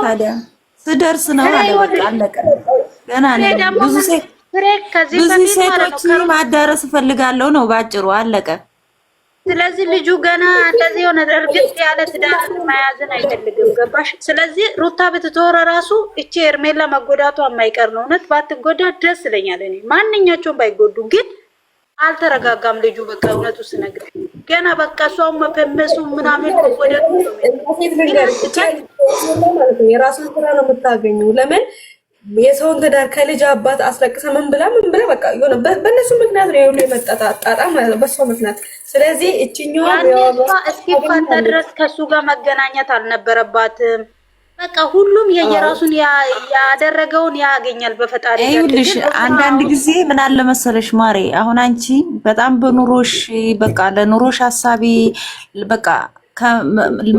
ታዲያ ስደርስ ነው አለ በቃ አለቀ። ገና ነው ብዙ ሴቶች ማዳረስ እፈልጋለሁ ነው ባጭሩ አለቀ። ስለዚህ ልጁ ገና እንደዚህ ሆነ እርግጥ ያለ ትዳር መያዝን አይፈልግም። ገባሽ? ስለዚህ ሩታ ብትተወረ ራሱ እቺ ኤርሜላ መጎዳቷ የማይቀር ነው። እውነት ባትጎዳ ደስ ይለኛል። እኔ ማንኛቸውም ባይጎዱ ግን አልተረጋጋም ልጁ። በቃ እውነቱ ስነግር ገና በቃ እሷው መፈመሱ ምናምን ወደ የራሱን ስራ ነው የምታገኘው። ለምን የሰውን ትዳር ከልጅ አባት አስለቅሰ ምን ብላ በቃ የሆነ በእነሱ ምክንያት ነው የሁሉ የመጣጣጣ ማለት ነው፣ በሷ ምክንያት። ስለዚህ እችኛዋ እስኪፋታ ድረስ ከሱ ጋር መገናኘት አልነበረባትም። በቃ ሁሉም የየራሱን ያደረገውን ያገኛል በፈጣሪ። ይኸውልሽ አንዳንድ ጊዜ ምን አለ መሰለሽ ማሬ፣ አሁን አንቺ በጣም በኑሮሽ በቃ ለኑሮሽ ሐሳቢ በቃ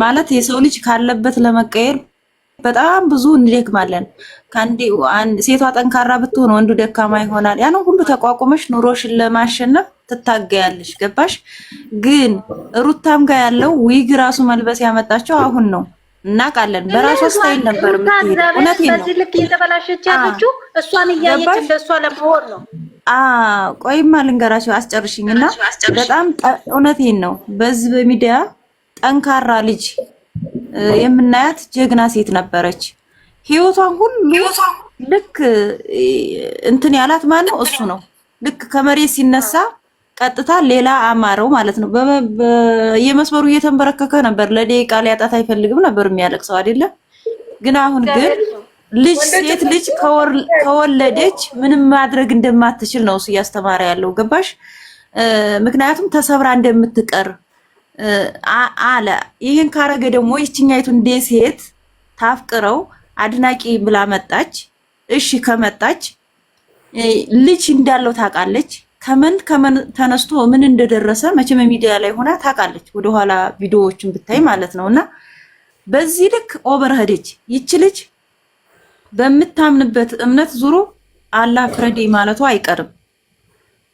ማለት የሰው ልጅ ካለበት ለመቀየር በጣም ብዙ እንደክማለን። ሴቷ ጠንካራ ብትሆን ወንዱ ደካማ ይሆናል። ያን ሁሉ ተቋቁመሽ ኑሮሽን ለማሸነፍ ትታገያለሽ። ገባሽ? ግን ሩታም ጋር ያለው ዊግ ራሱ መልበስ ያመጣቸው አሁን ነው እናውቃለን። በራሷ ስታይል ነበር የምትሄደው። እውነቴን ነው። በዚህ ልክ እየተበላሸች ያለችው እሷን እያየች እንደሷ ለመሆን ነው። ቆይማ ልንገራቸው አስጨርሽኝና በጣም እውነቴን ነው። በዚህ በሚዲያ ጠንካራ ልጅ የምናያት ጀግና ሴት ነበረች። ህይወቷን ሁሉ ልክ እንትን ያላት ማን ነው? እሱ ነው። ልክ ከመሬት ሲነሳ ቀጥታ ሌላ አማረው ማለት ነው። የመስመሩ እየተንበረከከ ነበር። ለደቂቃ ሊያጣት አይፈልግም ነበር የሚያለቅሰው አይደለም። ግን አሁን ግን ልጅ ሴት ልጅ ከወለደች ምንም ማድረግ እንደማትችል ነው እሱ እያስተማረ ያለው። ገባሽ? ምክንያቱም ተሰብራ እንደምትቀር አለ። ይሄን ካረገ ደግሞ ይችኛይቱ እንደ ሴት ታፍቅረው አድናቂ ብላ መጣች። እሺ ከመጣች ልጅ እንዳለው ታውቃለች። ከምን ተነስቶ ምን እንደደረሰ መቼም ሚዲያ ላይ ሆና ታውቃለች። ወደኋላ ቪዲዮዎችን ብታይ ማለት ነውና በዚህ ልክ ኦቨር ሄደች። ይች ልጅ በምታምንበት እምነት ዙሮ አላህ ፍረዴ ማለቱ አይቀርም።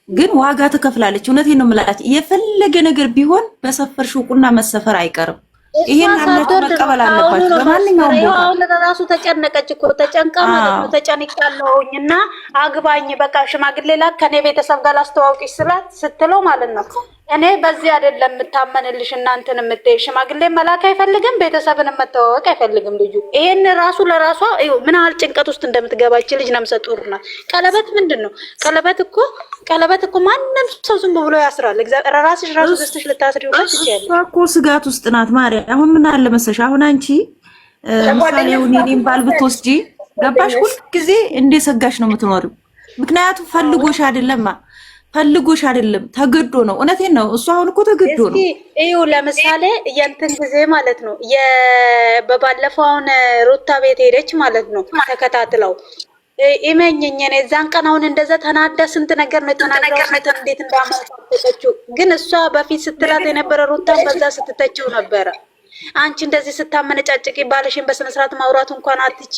ግን ዋጋ ትከፍላለች። እውነቴን ነው የምላት። የፈለገ ነገር ቢሆን በሰፈርሽው ቁና መሰፈር አይቀርም። ይሄን አላችሁ መቀበል አለባችሁ። በማንኛውም ቦታ አሁን ለራሱ ተጨነቀች እኮ ተጨንቃ ማለት ነው። ተጨንቃለሁኝና አግባኝ በቃ ሽማግሌ ላክ ከኔ ቤተሰብ ጋር ላስተዋውቅሽ ስላት ስትለው ማለት ነው እኔ በዚህ አይደለም የምታመንልሽ እናንተን የምትይ ሽማግሌ መላክ አይፈልግም፣ ቤተሰብን መተዋወቅ አይፈልግም ልጁ። ይሄን ራሱ ለራሷ ምን ያህል ጭንቀት ውስጥ እንደምትገባች ልጅ ነምሰ ጡር ናት። ቀለበት ምንድን ነው? ቀለበት እኮ ማንም ሰው ዝም ብሎ ያስራል። እግዚአብሔር ራስሽ ራሱ ደስተሽ ልታስሪው ይችላል እኮ ስጋት ውስጥ ናት ማርያም። አሁን ምን አለ መሰለሽ፣ አሁን አንቺ ምሳሌ የኔን ባል ብትወስጂ ገባሽ፣ ሁልጊዜ እንደሰጋሽ ነው የምትኖሪው። ምክንያቱም ፈልጎሽ አይደለም ተገዶ ነው። እውነቴን ነው። እሱ አሁን እኮ ተገዶ ነው። እዩ ለምሳሌ የእንትን ጊዜ ማለት ነው በባለፈው አሁን ሩታ ቤት ሄደች ማለት ነው ተከታትለው ኢመኝኝ እኔ እዛን ቀን አሁን እንደዛ ተናዳ ስንት ነገር ነው የተናገረው። እንዴት እንዳመጣችው ግን እሷ በፊት ስትላት የነበረ ሩታን በዛ ስትተችው ነበረ። አንቺ እንደዚህ ስታመነጫጭቂ ባልሽን በስነ ስርዓት ማውራት እንኳን አትቺ።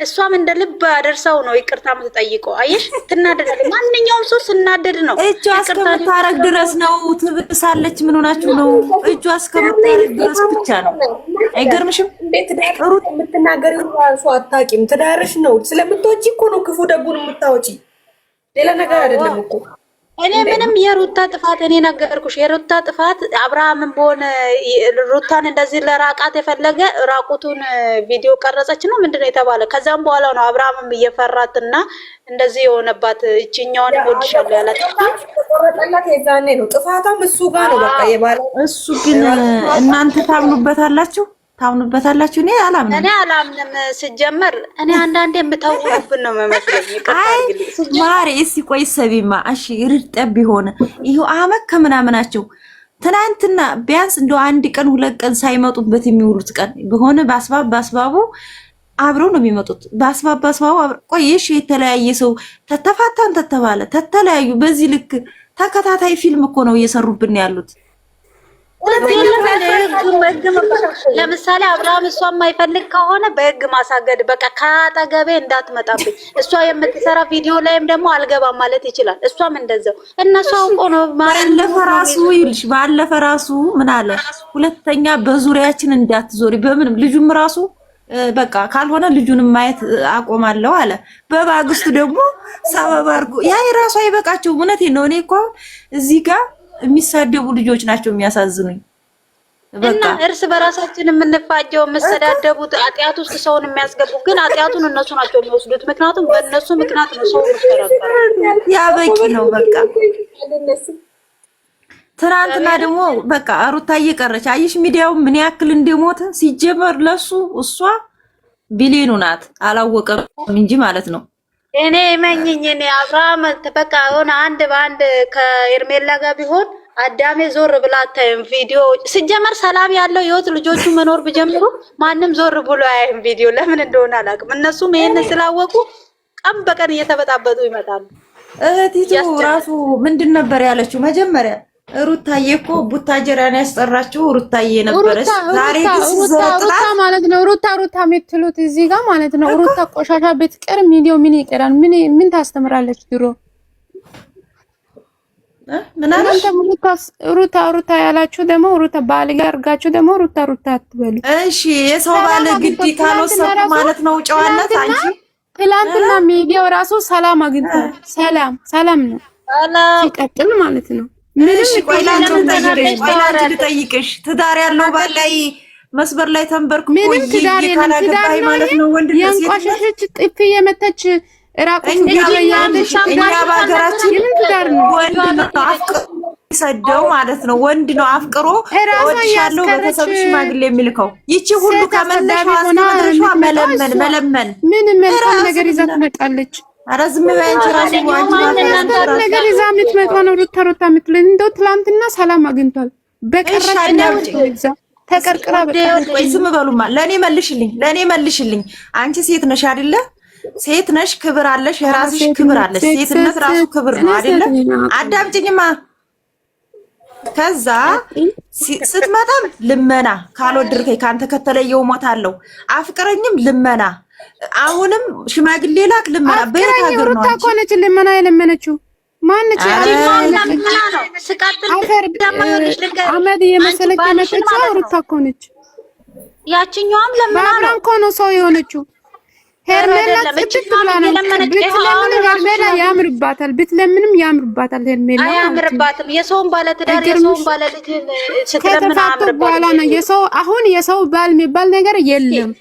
እሷም እንደ ልብ አደርሰው ነው ይቅርታ የምትጠይቀው። አየሽ ትናደዳለች። ማንኛውም ሰው ስናደድ ነው እጇ እስከምታረግ ድረስ ነው ትብሳለች። ምን ሆናችሁ ነው? እጇ እስከምታረግ ድረስ ብቻ ነው። አይገርምሽም? ሩት የምትናገሪው ራሱ አታውቂም። ትዳርሽ ነው ስለምትወጪ እኮ ነው ክፉ ደጉን የምታወጪ፣ ሌላ ነገር አይደለም እኮ። እኔ ምንም የሩታ ጥፋት እኔ ነገርኩሽ። የሩታ ጥፋት አብርሃምን በሆነ ሩታን እንደዚህ ለራቃት የፈለገ ራቁቱን ቪዲዮ ቀረጸች ነው ምንድነው የተባለ። ከዛም በኋላ ነው አብርሃምም እየፈራትና እንደዚህ የሆነባት እቺኛውን ወድሻለሁ ያላት ተቆረጠላት። የዛኔ ነው ጥፋቷም እሱ ጋር ነው በቃ የባለ እሱ ግን እናንተ ታምኑበታላችሁ? እኔ አላምንም። ሲጀመር እኔ አንዳንዴ የምታውቁብን ነው መመስለኝ። ማሪ እስኪ ቆይ ሰቢማ እሺ ይርጠብ ቢሆን ይሄው አመት ከምናምናቸው ትናንትና ቢያንስ እንደው አንድ ቀን ሁለት ቀን ሳይመጡበት የሚውሉት ቀን በሆነ በአስባቡ አብረው ነው የሚመጡት። በአስባቡ ቆይሽ የተለያየ ሰው ተተፋታን ተተባለ ተተለያዩ። በዚህ ልክ ተከታታይ ፊልም እኮ ነው እየሰሩብን ያሉት። ለምሳሌ አብርሃም እሷ የማይፈልግ ከሆነ በህግ ማሳገድ በቃ ከአጠገቤ እንዳትመጣብኝ። እሷ የምትሰራ ቪዲዮ ላይም ደግሞ አልገባም ማለት ይችላል። እሷም እንደዛው እነሱ አውቆ ነው ባለፈ ራሱ ምን አለ፣ ሁለተኛ በዙሪያችን እንዳትዞሪ በምንም ልጁም ራሱ በቃ ካልሆነ ልጁንም ማየት አቆማለሁ አለ። በማግስቱ ደግሞ ሰበብ አድርጎ ያ የራሱ አይበቃቸው። እውነቴን ነው። እኔ እኮ እዚህ ጋር የሚሳደቡ ልጆች ናቸው የሚያሳዝኑኝ። እና እርስ በራሳችን የምንፋጀው የምሰዳደቡት ኃጢአት ውስጥ ሰውን የሚያስገቡ ግን ኃጢአቱን እነሱ ናቸው የሚወስዱት። ምክንያቱም በእነሱ ምክንያት ነው ሰው ይፈረካል። ያ በቂ ነው በቃ። ትናንትና ደግሞ በቃ ሩታዬ ቀረች። አየሽ ሚዲያው ምን ያክል እንደሞተ ሲጀመር ለሱ እሷ ቢሊኑ ናት አላወቀም እንጂ ማለት ነው። እኔ መኝኝ እኔ አብርሃም በቃ ሆነ አንድ በአንድ ከኤርሜላ ጋር ቢሆን አዳሜ ዞር ብላ አታይም ቪዲዮ። ሲጀመር ሰላም ያለው ህይወት ልጆቹ መኖር ቢጀምሩ ማንም ዞር ብሎ አያይም ቪዲዮ። ለምን እንደሆነ አላውቅም። እነሱም ይሄን ስላወቁ ቀን በቀን እየተበጣበጡ ይመጣሉ። እህቲቱ ራሱ ምንድን ነበር ያለችው መጀመሪያ? ሩታዬ እኮ ቡታጀራን ያስጠራችው ሩታዬ ነበረች። ዛሬ ሩታ ማለት ነው። ሩታ የምትሉት እዚህ ጋር ማለት ነው። ሩታ ቆሻሻ ብትቀር ሚዲያው ምን ይቀራል? ምን ታስተምራለች? ድሮ ምናምን ሩታ ያላችሁ ደግሞ ሩታ ባል ጋር አድርጋችሁ ደግሞ ሩታ አትበሉ። እሺ የሰው ባል ግድ ካልወሰድኩ ማለት ነው ጨዋነት። አንቺ ትላንትና ሚዲያው ራሱ ሰላም አግኝቷል። ሰላም ነው ሲቀጥል ማለት ነው። ምንም ልጠይቅሽ ትዳር ያለው ባል ላይ መስበር ላይ ተንበርክኮ ምንም ትዳር የለም ማለት ነው። ወንድ የንቋሸሸች ጥፊ የመተች ራቁት ያለሽ እኛ በሀገራችን ወንድ ነው አፍቅሮ ሰደው ማለት ነው። ወንድ ነው አፍቅሮ ወድሻለሁ በተሰብ ሽማግሌ የሚልከው። ይቺ ሁሉ ከመነሻው አስተዳደርሻ መለመን ምን መልካም ነገር ይዛ ትመጣለች። ኧረ ዝም በይ አንቺ ራሱ ነገር ይዛ የምትመጣው ነው ሩታ የምትለኝ። እንደው ትላንትና ሰላም አግኝቷል። በቀረች ተቀርቅራ በቃ ዝም በሉማ። ለኔ መልሽልኝ። አንቺ ሴት ነሽ አይደለ? ሴት ነሽ፣ ክብር አለሽ፣ የራስሽ ክብር አለሽ። ሴትነት ራሱ ክብር ነው አይደለ? አዳምጪኝማ። ከዛ ስትመጣም ልመና ካልወደድከኝ ካንተ ከተለየው ሞታለሁ፣ አፍቅረኝም ልመና፣ አሁንም ሽማግሌ ላክ ልመና። በየት ሀገር ነው ሩታ ኮነች ልመና የለመነችው? ማንች አመድ የመሰለች የመጣችው ሩታ ኮነች። ያቺኛውም ለምና ነው እኮ ነው ሰው የሆነችው። ሄርሜላ ጽድቅ ብላ ነው ሄርሜላ ያምርባታል። ብትለምንም ያምርባታል። ሄርሜላ ያምርባትም የሰውን ባለ ትዳር የሰውን ባለ ልጅ ስትለምና በኋላ ነው የሰው አሁን የሰው ባል የሚባል ነገር የለም።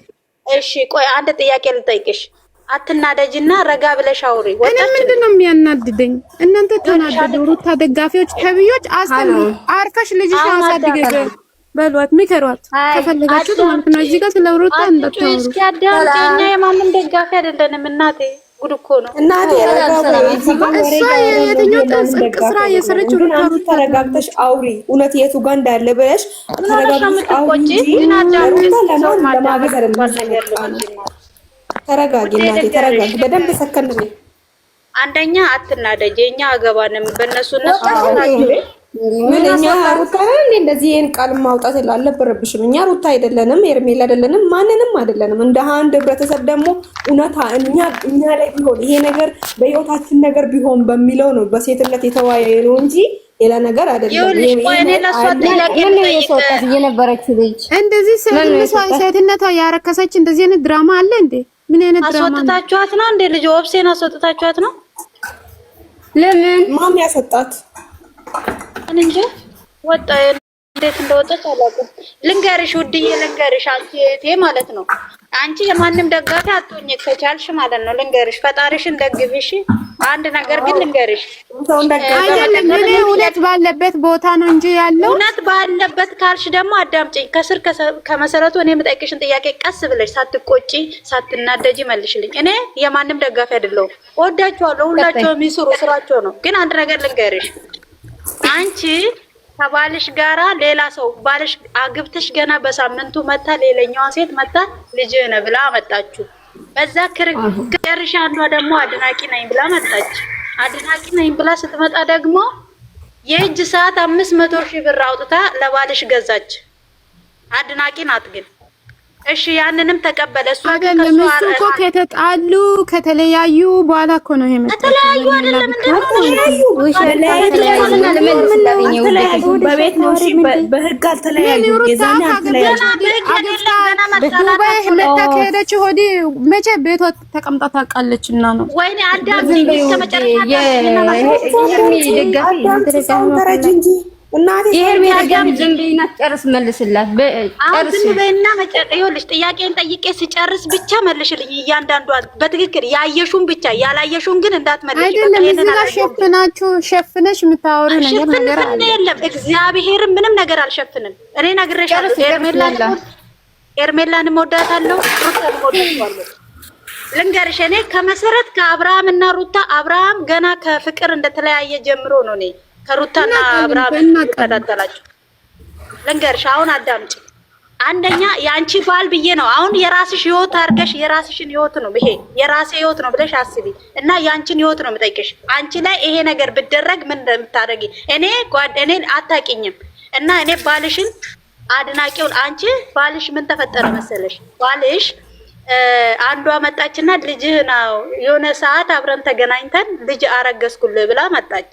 እሺ ቆይ አንድ ጥያቄ ልጠይቅሽ። አትናደጅና ረጋ ብለሽ አውሪ። እኔ ምንድነው የሚያናድደኝ? እናንተ ተናደዱ ሩታ ደጋፊዎች ተብዮች አርፈሽ ልጅሽን አሳድገሽ በሏት፣ ምከሯት ከፈለጋችሁ ማለት ነው። እዚህ ጋር ስለ ሩታ እንዳታወሩ። እስኪ አዳምጪኝ። የማንም ደጋፊ አይደለንም እናቴ። ጉድ እኮ ነው እናቴ። የትኛው ጥንቅ ስራ የሰረችው ሩታ ተረጋግተሽ አውሪ። እውነት የቱ ጋር እንዳለ ብለሽ ተረጋግተሽ አውሪ። ተረጋጊ እናቴ ተረጋጊ። በደንብ ሰከን ነኝ። አንደኛ አትናደጅ። የኛ አገባንም በእነሱ ምንኛ ሩታ እንደዚህ ይሄን ቃል ማውጣት አልነበረብሽም። እኛ ሩታ አይደለንም፣ ኤርሜላ አይደለንም፣ ማንንም አይደለንም። እንደ አንድ ህብረተሰብ ደግሞ እውነታ እኛ ላይ ቢሆን ይሄ ነገር በህይወታችን ነገር ቢሆን በሚለው ነው በሴትነት የተወያየ ነው እንጂ ሌላ ነገር አይደለም። እንደዚህ ሴትነቷ ያረከሰች እንደዚህ አይነት ድራማ አለ እንዴ? ምን አይነት ድራማ ነው? አስወጥታችኋት ነው እንዴ? ልጅ ኦብሴን አስወጥታችኋት ነው? ለምን ማም ያሰጣት እንጂ ወጣ እንዴት እንደወጣች አላውቅም። ልንገርሽ ውድዬ ልንገርሽ፣ አንቺ እህቴ ማለት ነው። አንቺ የማንም ደጋፊ አትሆኚ ከቻልሽ ማለት ነው። ልንገርሽ፣ ፈጣሪሽን ደግፊሽ። አንድ ነገር ግን ልንገርሽ፣ እውነት ባለበት ቦታ ነው እንጂ ያለው እውነት ባለበት ካልሽ ደግሞ አዳምጪኝ። ከስር ከመሰረቱ እኔ የምጠይቅሽን ጥያቄ ቀስ ብለሽ ሳትቆጪ ሳትናደጂ መልሽልኝ። እኔ የማንም ደጋፊ አይደለሁም። ወዳቸዋለሁ። ሁላቸውም የሚሰሩ ስራቸው ነው። ግን አንድ ነገር ልንገርሽ፣ አንቺ ከባልሽ ጋራ ሌላ ሰው ባልሽ አግብተሽ ገና በሳምንቱ መታ ሌላኛዋ ሴት መታ ልጅ ነህ ብላ መጣችሁ። በዛ ክርክርሽ አንዷ ደግሞ አድናቂ ነኝ ብላ መጣች። አድናቂ ነኝ ብላ ስትመጣ ደግሞ የእጅ ሰዓት 500,000 ብር አውጥታ ለባልሽ ገዛች። አድናቂ ናት ግን እሺ ያንንም ተቀበለ። እሱ አይደለም እሱ እኮ ከተጣሉ ከተለያዩ በኋላ እኮ ነው ይሄ መጣ። ተለያዩ አይደለም በቤት ነው እሺ፣ በህግ አልተለያዩ። የዛኔ አልተለያዩ። ዱባይ መጣ ከሄደች ሆዲ መቼ ቤቷ ተቀምጣ ታውቃለችና ነው። ወይኔ አዳም እስከመጨረሻ ዝም በይና ጨርስ መልስላት። ዝም በይና ይኸውልሽ ጥያቄን ጠይቄ ስጨርስ ብቻ መልሽልኝ። እያንዳንዷን በትክክል ያየሹን ብቻ ያላየሹን ግን እንዳትመልሽ። አይደለም እዚህ ጋር ሸፍነሽ የምታወሪ ነገር አለ። የለም እግዚአብሔርን ምንም ነገር አልሸፍንም። እኔ ነግሬሻለሁ። ኤርሜላንም እወዳታለሁ፣ ሩታንም እወዳታለሁ። ልንገርሽ እኔ ከመሰረት ከአብርሃም እና ሩታ አብርሃም ገና ከፍቅር እንደተለያየ ጀምሮ ነው እኔ ከሩታና አብርሃም ተከታተላችሁ። ልንገርሽ አሁን አዳምጪ። አንደኛ የአንቺ ባል ብዬ ነው አሁን የራስሽ ህይወት አድርገሽ የራስሽን ህይወት ነው ይሄ የራሴ ህይወት ነው ብለሽ አስቢ እና የአንቺን ህይወት ነው የምጠይቅሽ። አንቺ ላይ ይሄ ነገር ብደረግ ምን እንደምታደርጊ እኔን አታውቂኝም እና እኔ ባልሽን አድናቂውን አንቺ ባልሽ ምን ተፈጠረ መሰለሽ? ባልሽ አንዷ መጣችና ልጅህ ነው የሆነ ሰዓት አብረን ተገናኝተን ልጅ አረገዝኩልህ ብላ መጣች።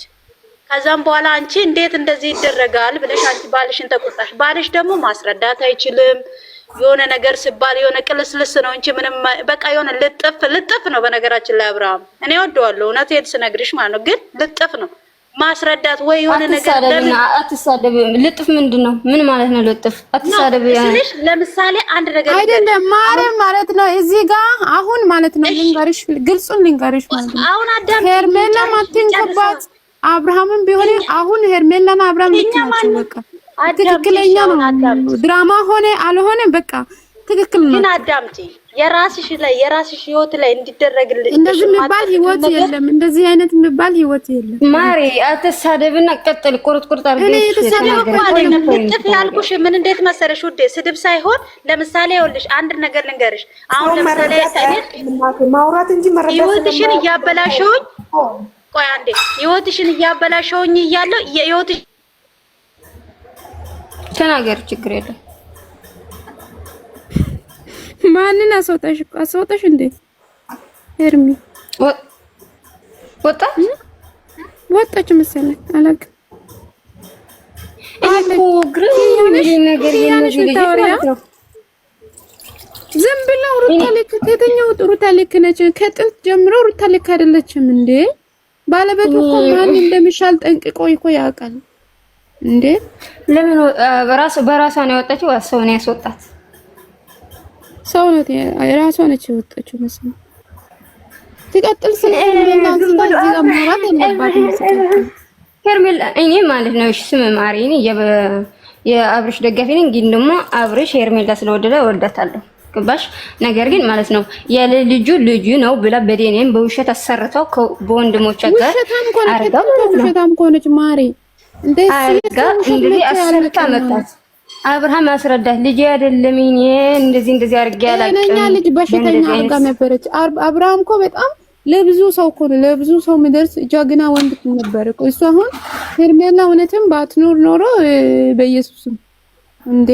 ከዛም በኋላ አንቺ እንዴት እንደዚህ ይደረጋል ብለሽ አንቺ ባልሽን ተቆጣሽ። ባልሽ ደግሞ ማስረዳት አይችልም። የሆነ ነገር ሲባል የሆነ ቅልስልስ ነው እንጂ ምንም በቃ የሆነ ልጥፍ ነው። በነገራችን ላይ አብርሃም እኔ ወደዋለሁ እውነቴን ስነግርሽ ማለት ነው። ግን ልጥፍ ነው ማስረዳት ወይ የሆነ ነገር አትሳደብ። ልጥፍ ምንድነው? ምን ማለት ነው ልጥፍ? አትሳደብ ያለሽ ለምሳሌ አንድ ነገር አይደለም ማርያም ማለት ነው። እዚህ ጋር አሁን ማለት ነው ልንገርሽ፣ ግልጹን ልንገርሽ ማለት ነው። አሁን አዳም ሄርሜላ ማትንከባት አብርሃምም ቢሆን አሁን ሄርሜላና አብርሃም ልትናቸው በቃ ትክክለኛ ነው። ድራማ ሆነ አልሆነ በቃ ትክክል ነው። ግን አዳምጪ የራስሽ ህይወት ላይ እንዲደረግልሽ እንደዚህ የሚባል ህይወት የለም። እንደዚህ አይነት የሚባል ህይወት የለም። ማሪ አትሳደብና ቀጥል። ቁርጥ አድርገሽ ልጥፍ ያልኩሽ ምን እንዴት መሰለሽ ውዴ፣ ስድብ ሳይሆን ለምሳሌ ይኸውልሽ አንድ ነገር ልንገርሽ። አሁን ለምሳሌ ማውራት እንጂ መረዳት ህይወትሽን እያበላሸውኝ ቆይ አንዴ ህይወትሽን እያበላሸውኝ እያለሁ የህይወትሽ ተናገር፣ ችግር የለም። ማንን አስወጣሽ እንዴ? ሄርሚ ወጣች መሰለኝ አላውቅም። ዝም ብለው ሩታ ልክ ከተኛው ሩታ ልክ ነች። ከጥንት ጀምሮ ሩታ ልክ አይደለችም እንዴ? ባለቤቱ እኮ ማን እንደሚሻል ጠንቅቆ ያውቃል እንዴ? ለምን በራሷ ነው የወጣችው? ሰው ነው ያስወጣት? ሰው ነው የራሷ ነች የወጣችው መሰለኝ። ትቀጥል ስለሄርሜላ ሄርሜላ እኔ ማለት ነው። እሺ ስም ማሪ እኔ የአብርሽ ደጋፊ ነኝ፣ ግን ደግሞ አብርሽ ሄርሜላ ስለወደደ ወዳታለሁ። ገባሽ? ነገር ግን ማለት ነው የልጁ ልጁ ነው ብላ በዴኔም በውሸት አሰርተው በወንድሞቿ ጋር ውሸታም ከሆነች ማሪ እንደዚህ አሰርታ መጣች። አብርሃም አስረዳት ልጅ አይደለም እኔ እንደዚህ አድርጌ አላውቅም። እኛ ልጅ በሽተኛ አድርጋ ነበረች። አብርሃም እኮ በጣም ለብዙ ሰው እኮ ነው ለብዙ ሰው የሚደርስ ጀግና ወንድ ነበር እኮ እሱ። አሁን ሄርሜላ እውነትም ባትኖር ኖሮ በኢየሱስም እንዴ